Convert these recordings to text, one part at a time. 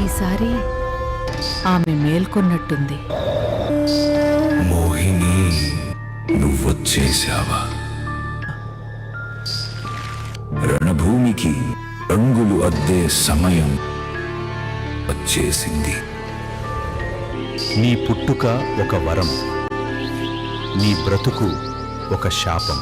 ఈసారి ఆమె మేల్కొన్నట్టుంది. మోహిని, నువ్వొచ్చేశావా? రణభూమికి రంగులు అద్దే సమయం వచ్చేసింది. నీ పుట్టుక ఒక వరం, నీ బ్రతుకు ఒక శాపం.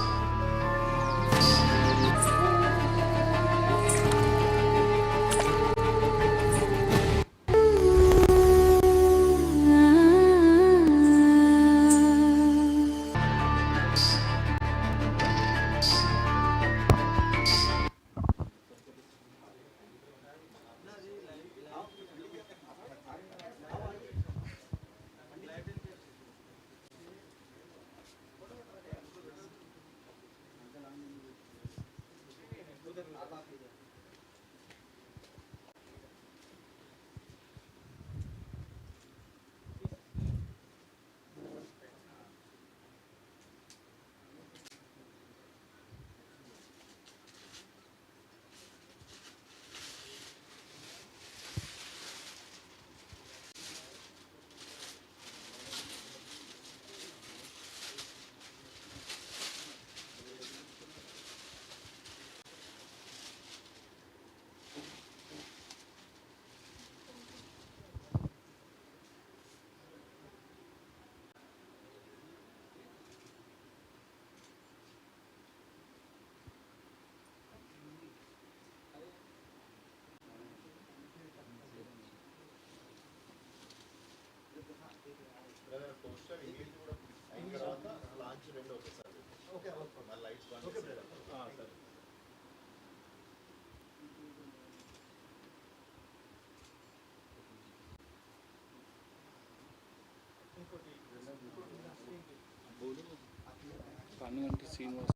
కన్నుగంటి శ్రీనివాస్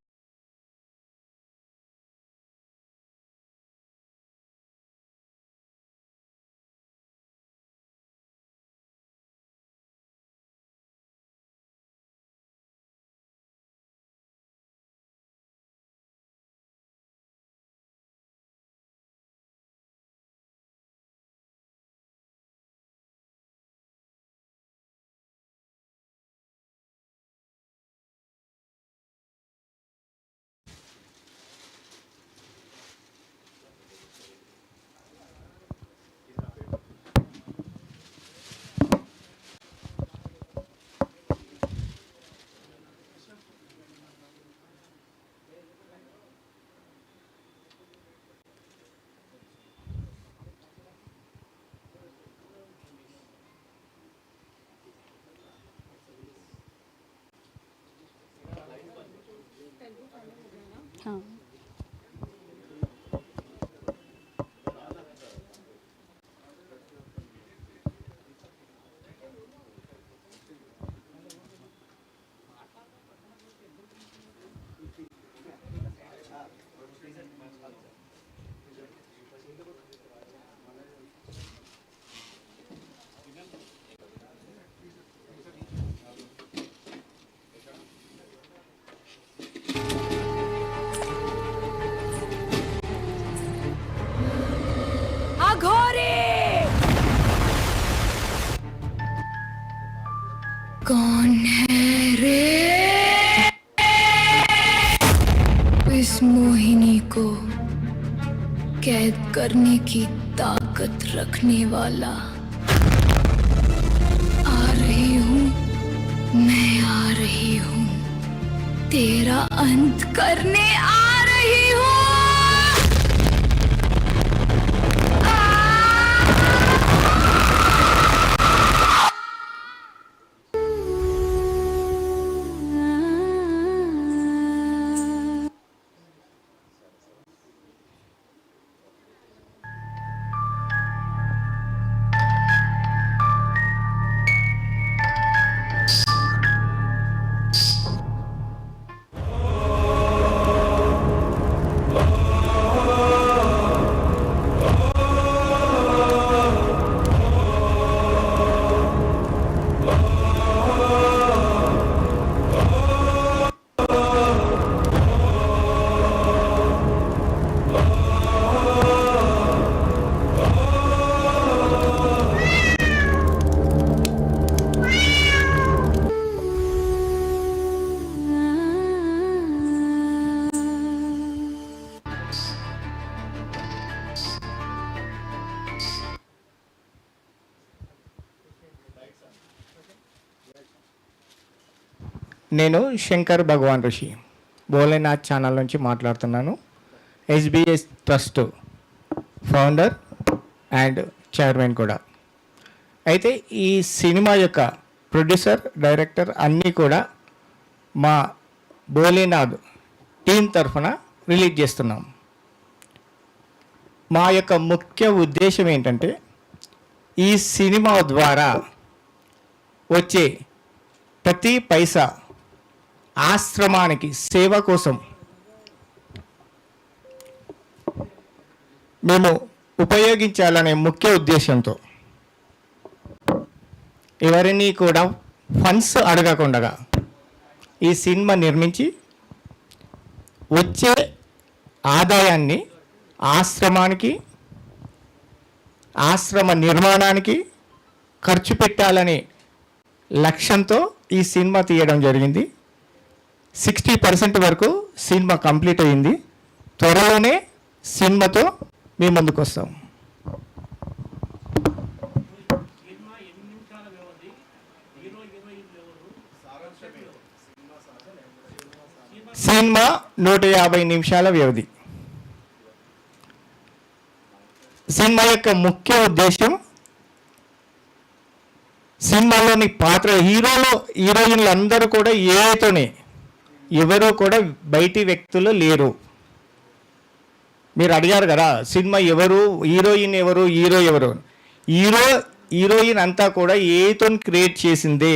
कौन है रे इस मोहिनी को कैद करने की ताकत रखने वाला? आ रही हूँ, मैं आ रही हूँ, तेरा अंत करने आ रही हूँ। నేను శంకర్ భగవాన్ ఋషి భోలేనాథ్ ఛానల్ నుంచి మాట్లాడుతున్నాను. SBS trust founder and chairman కూడా. అయితే ఈ సినిమా యొక్క ప్రొడ్యూసర్, డైరెక్టర్ అన్నీ కూడా మా భోలేనాథ్ టీం తరఫున రిలీజ్ చేస్తున్నాం. మా యొక్క ముఖ్య ఉద్దేశం ఏంటంటే ఈ సినిమా ద్వారా వచ్చే ప్రతి పైసా ఆశ్రమానికి సేవ కోసం మేము ఉపయోగించాలనే ముఖ్య ఉద్దేశంతో ఎవరిని కూడా ఫండ్స్ అడగకుండా ఈ సినిమా నిర్మించి వచ్చే ఆదాయాన్ని ఆశ్రమానికి, ఆశ్రమ నిర్మాణానికి ఖర్చు పెట్టాలనే లక్ష్యంతో ఈ సినిమా తీయడం జరిగింది. 60% వరకు సినిమా కంప్లీట్ అయింది. త్వరలోనే సినిమాతో మీ ముందుకు వస్తాం. సినిమా 150 నిమిషాల వ్యవధి. సినిమా యొక్క ముఖ్య ఉద్దేశం సినిమాలోని పాత్ర హీరోయిన్లు అందరూ కూడా ఏతోనే, ఎవరు కూడా బయటి వ్యక్తులు లేరు. మీరు అడిగారు కదా సినిమా ఎవరు, హీరోయిన్ ఎవరు, హీరో ఎవరు. హీరోయిన్ అంతా కూడా ఏతో క్రియేట్ చేసిందే,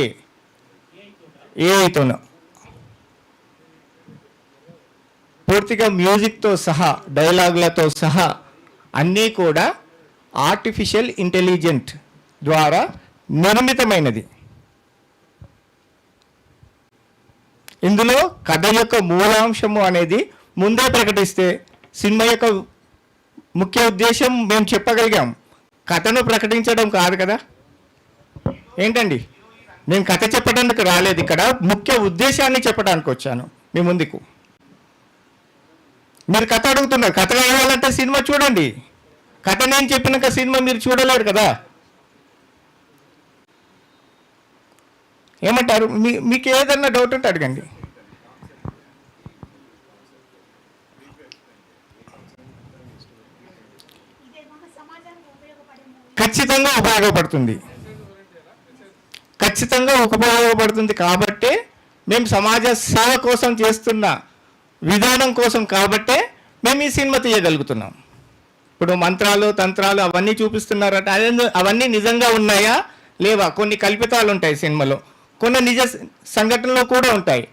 ఏతోను పూర్తిగా మ్యూజిక్తో సహా, డైలాగులతో సహా అన్నీ కూడా ఆర్టిఫిషియల్ ఇంటెలిజెంట్ ద్వారా నిర్మితమైనది. ఇందులో కథ యొక్క మూలాంశము అనేది ముందే ప్రకటిస్తే సినిమా యొక్క ముఖ్య ఉద్దేశం మేము చెప్పగలిగాం. కథను ప్రకటించడం కాదు కదా. ఏంటండి, మేము కథ చెప్పడానికి రాలేదు, ఇక్కడ ముఖ్య ఉద్దేశాన్ని చెప్పడానికి వచ్చాను మీ ముందుకు. మీరు కథ అడుగుతున్నారు, కథ కావాలంటే సినిమా చూడండి. కథ నేను చెప్పినాక సినిమా మీరు చూడలేరు కదా. ఏమంటారు? మీకు ఏదన్నా డౌట్ ఉంటే అడగండి. ఖచ్చితంగా ఉపయోగపడుతుంది, ఖచ్చితంగా ఉపయోగపడుతుంది. కాబట్టే మేము సమాజ సేవ కోసం చేస్తున్న విధానం కోసం కాబట్టే మేము ఈ సినిమా తీయగలుగుతున్నాం. ఇప్పుడు మంత్రాలు, తంత్రాలు అవన్నీ చూపిస్తున్నారట, అవన్నీ నిజంగా ఉన్నాయా లేవా? కొన్ని కల్పితాలు ఉంటాయి సినిమాలో, కొన్ని నిజ సంఘటనలు కూడా ఉంటాయి.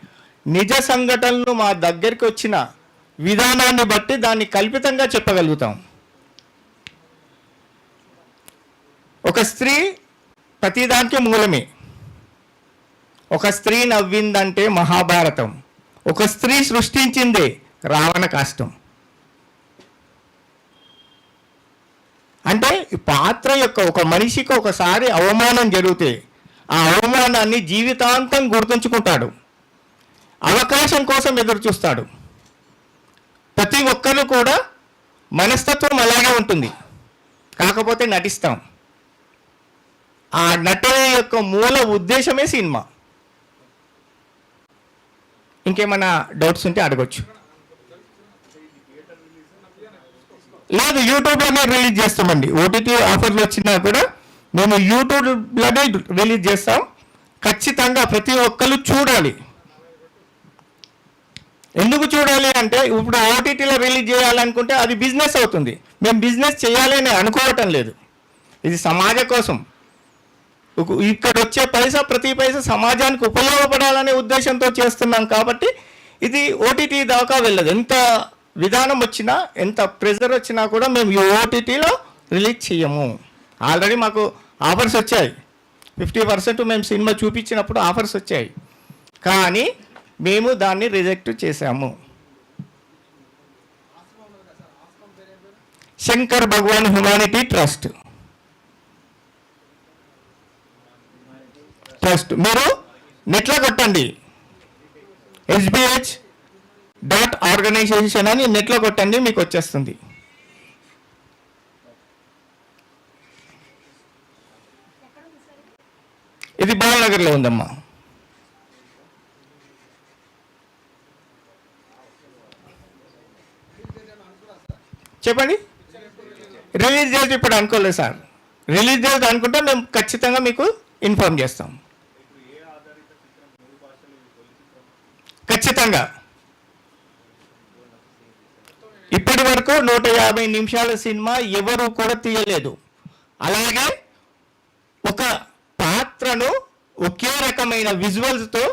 నిజ సంఘటనలు మా దగ్గరికి వచ్చిన విధానాన్ని బట్టి దాన్ని కల్పితంగా చెప్పగలుగుతాం. ఒక స్త్రీ ప్రతిదానికి మూలమే. ఒక స్త్రీ నవ్విందంటే మహాభారతం. ఒక స్త్రీ సృష్టించిందే రావణ కాష్టం. అంటే పాత్ర యొక్క ఒక మనిషికి ఒకసారి అవమానం జరిగితే ఆ అవమానాన్ని జీవితాంతం గుర్తుంచుకుంటాడు, అవకాశం కోసం ఎదురు చూస్తాడు. ప్రతి ఒక్కరు కూడా మనస్తత్వం అలాగే ఉంటుంది, కాకపోతే నటిస్తాం. ఆ నటన యొక్క మూల ఉద్దేశమే సినిమా. ఇంకేమైనా డౌట్స్ ఉంటే అడగొచ్చు. లేదు, యూట్యూబ్లోనే రిలీజ్ చేస్తామండి. ఓటీటీ ఆఫర్లు వచ్చినా కూడా మేము యూట్యూబ్లోనే రిలీజ్ చేస్తాం. ఖచ్చితంగా ప్రతి ఒక్కరు చూడాలి. ఎందుకు చూడాలి అంటే ఇప్పుడు ఓటీటీలో రిలీజ్ చేయాలనుకుంటే అది బిజినెస్ అవుతుంది. మేము బిజినెస్ చేయాలి అని అనుకోవటం లేదు. ఇది సమాజ కోసం. ఇక్కడ వచ్చే పైసా, ప్రతి పైసా సమాజానికి ఉపయోగపడాలనే ఉద్దేశంతో చేస్తున్నాం. కాబట్టి ఇది ఓటీటీ దాకా వెళ్ళదు. ఎంత విధానం వచ్చినా, ఎంత ప్రెజర్ వచ్చినా కూడా మేము ఈ ఓటీటీలో రిలీజ్ చేయము. ఆల్రెడీ మాకు ఆఫర్స్ వచ్చాయి. 50% మేము సినిమా చూపించినప్పుడు ఆఫర్స్ వచ్చాయి, కానీ మేము దాన్ని రిజెక్ట్ చేశాము. శంకర్ భగవాన్ హ్యుమానిటీ ట్రస్ట్. మీరు నెట్లో కొట్టండి, SBH.organization అని నెట్లో కొట్టండి, మీకు వచ్చేస్తుంది. ఇది బాలనగర్లో ఉందమ్మా. చెప్పండి. రిలీజ్ డేట్ ఇప్పుడు అనుకోలేదు సార్. రిలీజ్ డేట్ అనుకుంటే మేము ఖచ్చితంగా మీకు ఇన్ఫార్మ్ చేస్తాం. ఖచ్చితంగా. ఇప్పటి వరకు 150 నిమిషాల సినిమా ఎవరు కూడా తీయలేదు. అలాగే ఒక పాత్రను ఒకే రకమైన విజువల్స్తో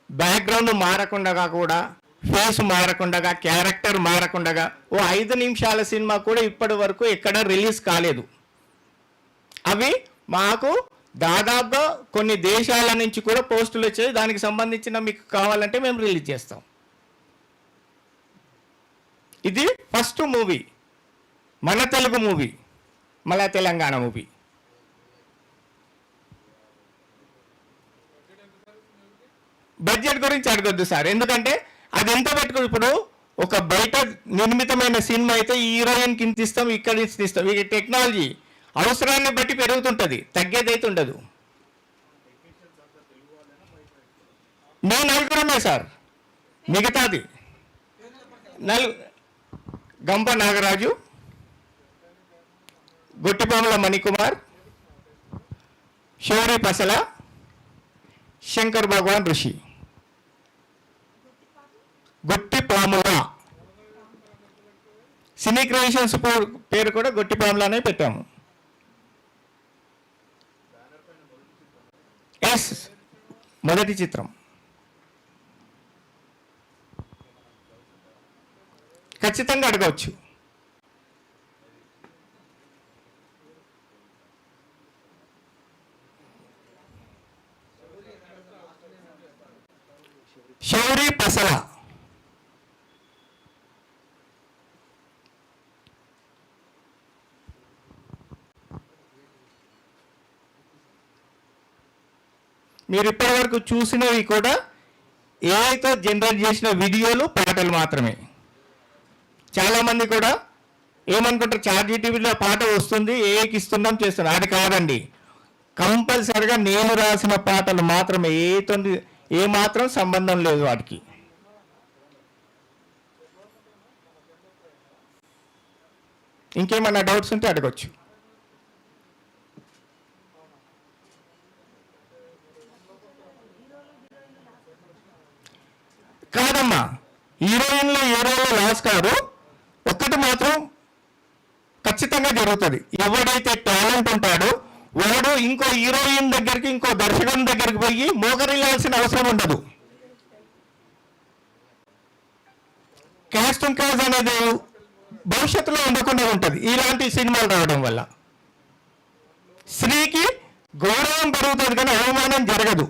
బ్యాక్గ్రౌండ్ మారకుండా కూడా, ఫేస్ మారకుండా, క్యారెక్టర్ మారకుండా ఓ 5 నిమిషాల సినిమా కూడా ఇప్పటి వరకు ఎక్కడ రిలీజ్ కాలేదు. అవి మాకు దాదాపుగా కొన్ని దేశాల నుంచి కూడా పోస్టులు వచ్చాయి. దానికి సంబంధించిన మీకు కావాలంటే మేము రిలీజ్ చేస్తాం. ఇది ఫస్ట్ మూవీ, మన తెలుగు మూవీ, మన తెలంగాణ మూవీ. బడ్జెట్ గురించి అడగొద్దు సార్, ఎందుకంటే అది ఎంత పెట్టుకుని ఇప్పుడు ఒక బయట నిర్మితమైన సినిమా అయితే ఈ హీరోయిన్కి ఇంత ఇస్తాం, ఇక్కడ ఇంత ఇస్తాం. ఈ టెక్నాలజీ అవసరాన్ని బట్టి పెరుగుతుంటుంది, తగ్గేదైతే ఉండదు. మేము నలుగురమే సార్, మిగతాది గంప నాగరాజు, గొట్టిపాముల మణికుమార్, శౌరి పసల, శంకర్ భగవాన్ ఋషి. గొట్టిపాముల సినీ క్రియేషన్స్ పేరు కూడా గొట్టిపాములనే పెట్టాము. ఎస్, మొదటి చిత్రం. ఖచ్చితంగా అడగవచ్చు. శౌరి పసల మీరు ఇప్పటి వరకు చూసినవి కూడా ఏఐతో జనరేట్ చేసిన వీడియోలు, పాటలు మాత్రమే. చాలామంది కూడా ఏమనుకుంటారు, ChatGPTలో పాట వస్తుంది, ఏఐకి ఇస్తున్నాం చేస్తున్నాం. అది కాదండి, కంపల్సరిగా నేను రాసిన పాటలు మాత్రమే. ఏతో ఏమాత్రం సంబంధం లేదు వాటికి. ఇంకేమన్నా డౌట్స్ ఉంటే అడగచ్చు. కాదమ్మా, హీరోయిన్లో లాస్ కాదు. ఒక్కటి మాత్రం ఖచ్చితంగా జరుగుతుంది. ఎవడైతే టాలెంట్ ఉంటాడో వాడు ఇంకో హీరోయిన్ దగ్గరికి, ఇంకో దర్శకుని దగ్గరికి పోయి మోకరిల్లాల్సిన అవసరం ఉండదు. క్యాస్ట్ అండ్ క్లాస్ అనేది భవిష్యత్తులో ఉండకుండా ఉంటుంది ఇలాంటి సినిమాలు రావడం వల్ల. స్త్రీకి గౌరవం పెరుగుతుంది కానీ అవమానం జరగదు.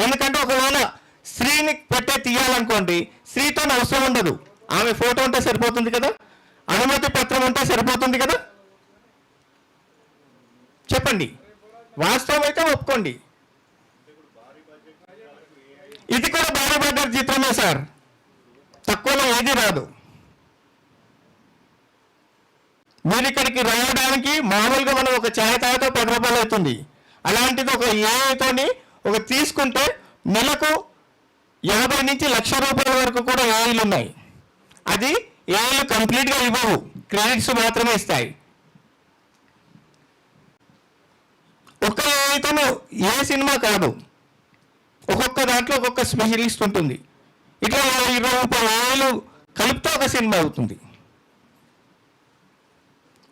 ఎందుకంటే ఒకవేళ స్త్రీని పెట్టే తీయాలనుకోండి, స్త్రీతో అవసరం ఉండదు. ఆమె ఫోటో ఉంటే సరిపోతుంది కదా, అనుమతి పత్రం ఉంటే సరిపోతుంది కదా. చెప్పండి, వాస్తవం అయితే ఒప్పుకోండి. ఇది కూడా భారీ బడ్జెట్ చిత్రమే సార్, తక్కువలో ఏది రాదు. మీరు ఇక్కడికి రావడానికి మామూలుగా మనం ఒక ఛాయ్ తాగితే 10 రూపాయలు అవుతుంది. అలాంటిది ఒక ఏఐతోని ఒక తీసుకుంటే నెలకు 50 నుంచి 1,00,000 రూపాయల వరకు కూడా ఏఐలు ఉన్నాయి. అది ఏఐలు కంప్లీట్గా ఇవ్వవు, క్రెడిట్స్ మాత్రమే ఇస్తాయి. ఒక ఏఐతోనూ ఏ సినిమా కాదు, ఒక్కొక్క దాంట్లో ఒక్కొక్క స్పెషలిస్ట్ ఉంటుంది. ఇట్లా 20-30 ఏఐలు కలిపితే ఒక సినిమా అవుతుంది.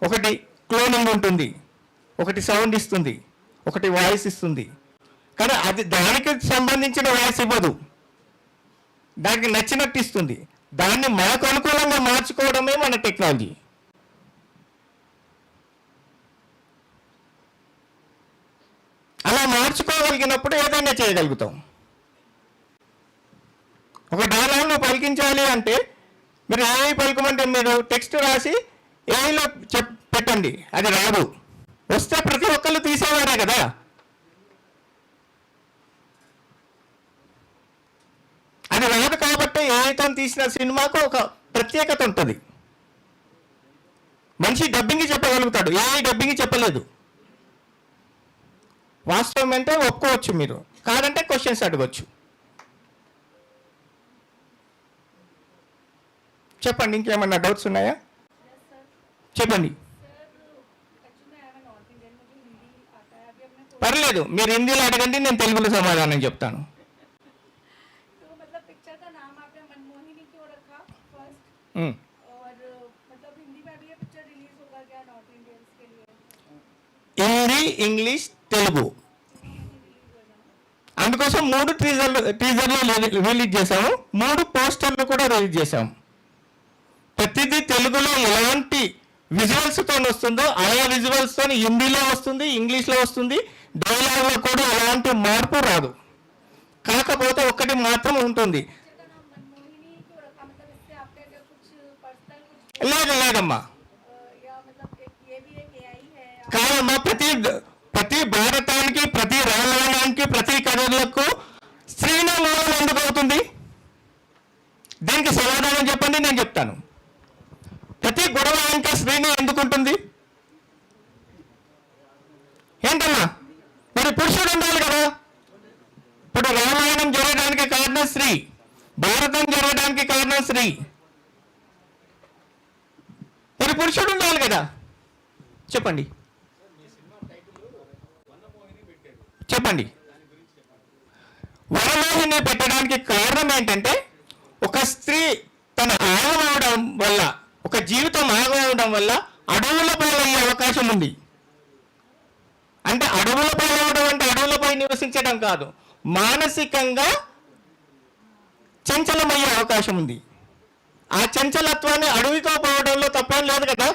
ఒకటి క్లోనింగ్ ఉంటుంది, ఒకటి సౌండ్ ఇస్తుంది, ఒకటి వాయిస్ ఇస్తుంది. కానీ అది దానికి సంబంధించిన వాయిస్ ఇవ్వదు, దానికి నచ్చినట్టు ఇస్తుంది. దాన్ని మనకు అనుకూలంగా మార్చుకోవడమే మన టెక్నాలజీ. అలా మార్చుకోగలిగినప్పుడు ఏదైనా చేయగలుగుతాం. ఒక డైలాగ్ను పలికించాలి అంటే మీరు ఏఐ పలుకమంటే మీరు టెక్స్ట్ రాసి ఏఐలో పెట్టండి, అది రాదు. వస్తే ప్రతి ఒక్కళ్ళు తీసేవారే కదా. అది రాదు కాబట్టి ఏఐతో తీసిన సినిమాకు ఒక ప్రత్యేకత ఉంటుంది. మనిషి డబ్బింగ్ చెప్పగలుగుతాడు, ఏఐ డబ్బింగ్ చెప్పలేదు. వాస్తవం అంటే ఒప్పుకోవచ్చు, మీరు కాదంటే క్వశ్చన్స్ అడగచ్చు. చెప్పండి, ఇంకేమన్నా డౌట్స్ ఉన్నాయా? చెప్పండి. పర్లేదు, మీరు హిందీలో అడగండి, నేను తెలుగులో సమాధానం చెప్తాను. तो मतलब पिक्चर का नाम आपने मनमोहिनी क्यों रखा फर्स्ट, और मतलब हिंदी में भी ये पिक्चर रिलीज होगा क्या नॉर्थ इंडियंस के लिए? హిందీ, ఇంగ్లీష్, తెలుగు, అందుకోసం 3 టీజర్లు రిలీజ్ చేసాము, 3 పోస్టర్లు కూడా రిలీజ్ చేసాము. ప్రతిదీ తెలుగులో ఎలాంటి విజువల్స్తో వస్తుందో అలా విజువల్స్తో హిందీలో వస్తుంది, ఇంగ్లీష్లో వస్తుంది, డైలాగ్లో కూడా ఎలాంటి మార్పు రాదు. కాకపోతే ఒక్కటి మాత్రం ఉంటుంది. पिक्चर का नाम मनमोहिनी क्यों रखा, मतलब इससे आपका क्या कुछ पर्सनल कुछ లేదమ్మా, या मतलब ये भी एक एआई है या కాదమ్మా, ప్రతి భారతానికి, ప్రతి రామాయణానికి, ప్రతి కథలకు స్త్రీనే మూలం ఎందుకు అవుతుంది? దీనికి సమాధానం చెప్పండి, నేను చెప్తాను. ప్రతి గొడవ ఇంకా స్త్రీని ఎందుకు ఉంటుంది? ఏంటమ్మా, మరి పురుషుడు ఉండాలి కదా. ఇప్పుడు రామాయణం జరగడానికి కారణం స్త్రీ, భారతం జరగడానికి కారణం స్త్రీ, మరి పురుషుడు ఉండాలి కదా. చెప్పండి చెప్పండి. వరమోహిని పెట్టడానికి కారణం ఏంటంటే, ఒక స్త్రీ తన ఆగమవడం వల్ల, ఒక జీవితం ఆగమవడం వల్ల అడవులపై వెళ్ళే అవకాశం ఉంది. అంటే అడవులపై వెళ్ళడం అంటే అడవులపై నివసించడం కాదు, మానసికంగా చంచలమయ్యే అవకాశం ఉంది. ఆ చంచలత్వాన్ని అడవితో పోవడంలో తప్పేం లేదు కదా.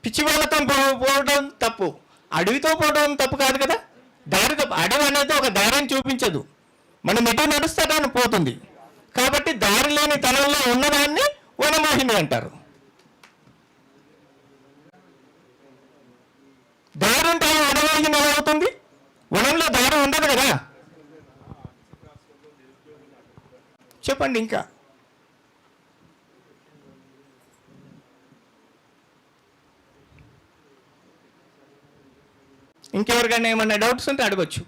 పిచ్చి వాళ్ళతో పోవడం తప్పు, అడవితో పోవడం తప్పు కాదు కదా. దారి తప్పు, అడవి అనేది ఒక దారిని చూపించదు, మనం ఎటు నడుస్తాడని పోతుంది. కాబట్టి దారి లేని తనంలో ఉన్నదాన్ని వనమోహిని అంటారు. దారి ఉంటే వనమోహిని ఎలా అవుతుంది? వనంలో దారి ఉండదు కదా. చెప్పండి ఇంకా. ఇంకెవరికైనా ఏమన్నా డౌట్స్ ఉంటే అడగొచ్చు.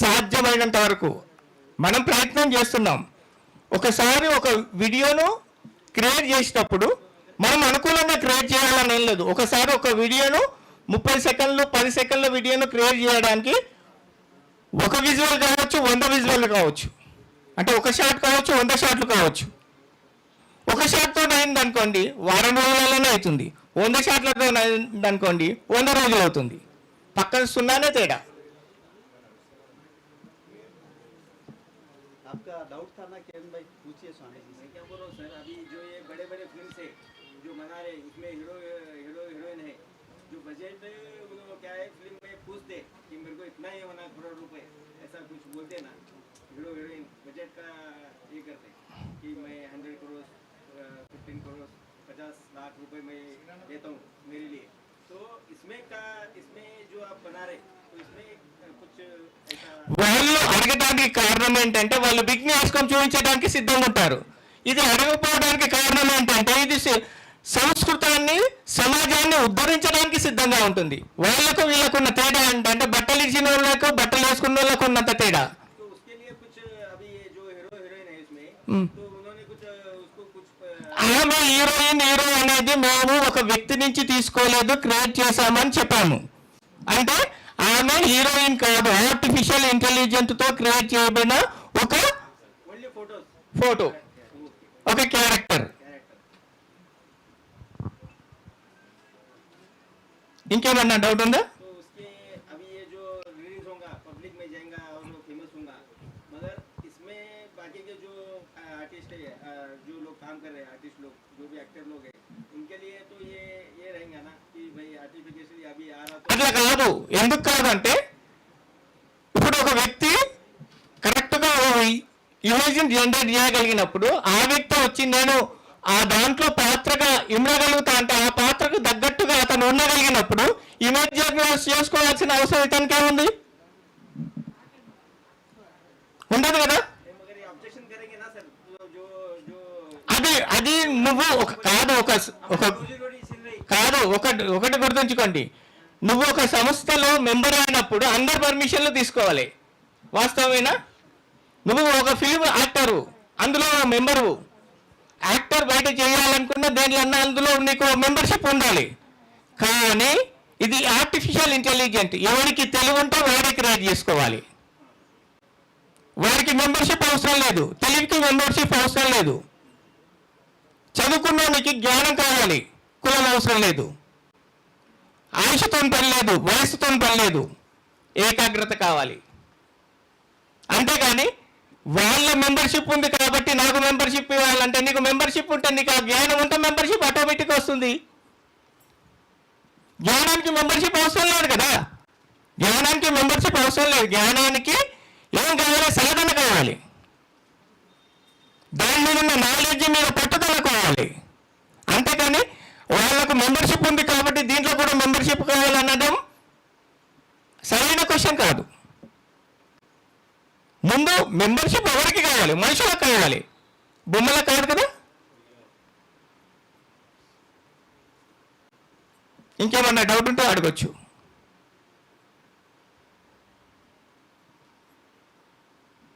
సాధ్యమైనంత వరకు మనం ప్రయత్నం చేస్తున్నాం. ఒకసారి ఒక వీడియోను క్రియేట్ చేసేటప్పుడు మనం అనుకూలంగా క్రియేట్ చేయాలని ఏం లేదు. ఒకసారి ఒక వీడియోను 30 సెకండ్లు 10 సెకండ్ల వీడియోను క్రియేట్ చేయడానికి ఒక విజువల్ కావచ్చు, 100 విజువల్ కావచ్చు, అంటే ఒక షాట్ కావచ్చు, 100 షాట్లు కావచ్చు. ఒక షాట్తో అయింది అనుకోండి, వారం రోజులలోనే అవుతుంది. 100 షాట్లతో అయింది అనుకోండి, 100 రోజులు అవుతుంది. పక్కన సున్నానే తేడా. आपका डाउट था ना किरण भाई, पूछिए स्वामी जी से। मैं क्या बोल रहा हूँ सर, अभी जो ये बड़े बड़े फिल्म से जो बना रहे, इसमें हीरोइन है, जो बजट वो क्या है फिल्म में पूछते कि मेरे को इतना ही होना करोड़ रुपए, ऐसा कुछ बोलते ना हीरोइन बजट का ये करते कि मैं 100 करोड़ 15 करोड़ 50 लाख रुपए मैं देता हूँ मेरे लिए। तो इसमें जो आप बना रहे तो इसमें कुछ ऐसा వాళ్ళు అడగడానికి కారణం ఏంటంటే, వాళ్ళు బిగ్ వేసుకొని చూపించడానికి సిద్ధంగా ఉంటారు. ఇది అడగకపోవడానికి కారణం ఏంటంటే, ఇది సంస్కృతాన్ని, సమాజాన్ని ఉద్ధరించడానికి సిద్ధంగా ఉంటుంది. వాళ్ళకు వీళ్ళకున్న తేడా ఏంటంటే, బట్టలు ఇచ్చిన వాళ్ళకు బట్టలు వేసుకున్న వాళ్ళకు ఉన్నంత తేడా. तो उसके लिए कुछ अभी ये जो हीरोइन है इसमें तो उन्होंने कुछ उसको कुछ ఆమె హీరో అనేది మేము ఒక వ్యక్తి నుంచి తీసుకోలేదు, క్రియేట్ చేశామని చెప్పాము. అంటే ఆమె హీరోయిన్ కాదు, ఆర్టిఫిషియల్ ఇంటెలిజెంట్ తో క్రియేట్ చేయబడిన ఒక ओनली फोटोज ఫోటో, ఒక క్యారెక్టర్. ఇంకేమన్నా డౌట్ ఉందా? तो उसके अभी ये जो रिलीज होगा पब्लिक में जाएगा और फेमस होगा, मगर इसमें बाकी के जो आर्टिस्ट है जो लोग काम कर रहे हैं, आर्टिस्ट लोग जो भी एक्टर लोग हैं, उनके लिए तो ये रहेगा ना कि भाई आर्टिफिशियली अभी आ रहा तो అట్లా కాదు. ఎందుకు కాదంటే, ఇప్పుడు ఒక వ్యక్తి కరెక్ట్గా ఇమేజ్ జనరేట్ చేయగలిగినప్పుడు ఆ వ్యక్తి వచ్చి నేను ఆ దాంట్లో పాత్రగా ఇమ్మగలుగుతా అంటే, ఆ పాత్రకు తగ్గట్టుగా అతను ఉండగలిగినప్పుడు ఇమేజ్ జనరేట్ చేసుకోవాల్సిన అవసరం ఇతనికి ఏముంది? ఉండదు కదా. मगर ये ऑब्जेक्शन करेंगे ना सर, जो जो అది నువ్వు ఒక रोजी रोटी छिन रही ఒకటి గుర్తుంచుకోండి. నువ్వు ఒక సంస్థలో మెంబర్ అయినప్పుడు అందరు పర్మిషన్లు తీసుకోవాలి. వాస్తవమేనా? నువ్వు ఒక ఫిల్మ్ యాక్టరు, అందులో మెంబరు. యాక్టర్ బయట చేయాలనుకున్న దేనిలన్నా అందులో నీకు మెంబర్షిప్ ఉండాలి. కానీ ఇది ఆర్టిఫిషియల్ ఇంటెలిజెంట్. ఎవరికి తెలివి ఉంటే వాడే క్రియేట్ చేసుకోవాలి. వారికి మెంబర్షిప్ అవసరం లేదు, తెలివికి మెంబర్షిప్ అవసరం లేదు. చదువుకున్నోనికి జ్ఞానం కావాలి, కులం అవసరం లేదు. ఆయుషతో పని లేదు, వయసుతో పని లేదు, ఏకాగ్రత కావాలి. అంతేగాని వాళ్ళ మెంబర్షిప్ ఉంది కాబట్టి నాకు మెంబర్షిప్ ఇవ్వాలంటే, నీకు మెంబర్షిప్ ఉంటే, నీకు ఆ జ్ఞానం ఉంటే మెంబర్షిప్ ఆటోమేటిక్ వస్తుంది. జ్ఞానానికి మెంబర్షిప్ అవసరం లేదు కదా. జ్ఞానానికి మెంబర్షిప్ అవసరం లేదు. జ్ఞానానికి ఏం కావాలి? సాధన కావాలి. దాని మీద ఉన్న నాలెడ్జ్ మీద పట్టుదల కావాలి. అంతేకాని వాళ్ళకు మెంబర్షిప్ ఉంది కాబట్టి దీంట్లో కూడా మెంబర్షిప్ కావాలనడం సరైన క్వశ్చన్ కాదు. ముందు మెంబర్షిప్ ఎవరికి కావాలి? మనుషులకు కావాలి, బొమ్మలకు కాదు కదా. ఇంకేమన్నా డౌట్ ఉంటే అడగొచ్చు.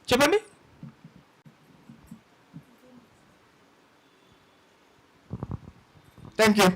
చెప్పండి. Thank you.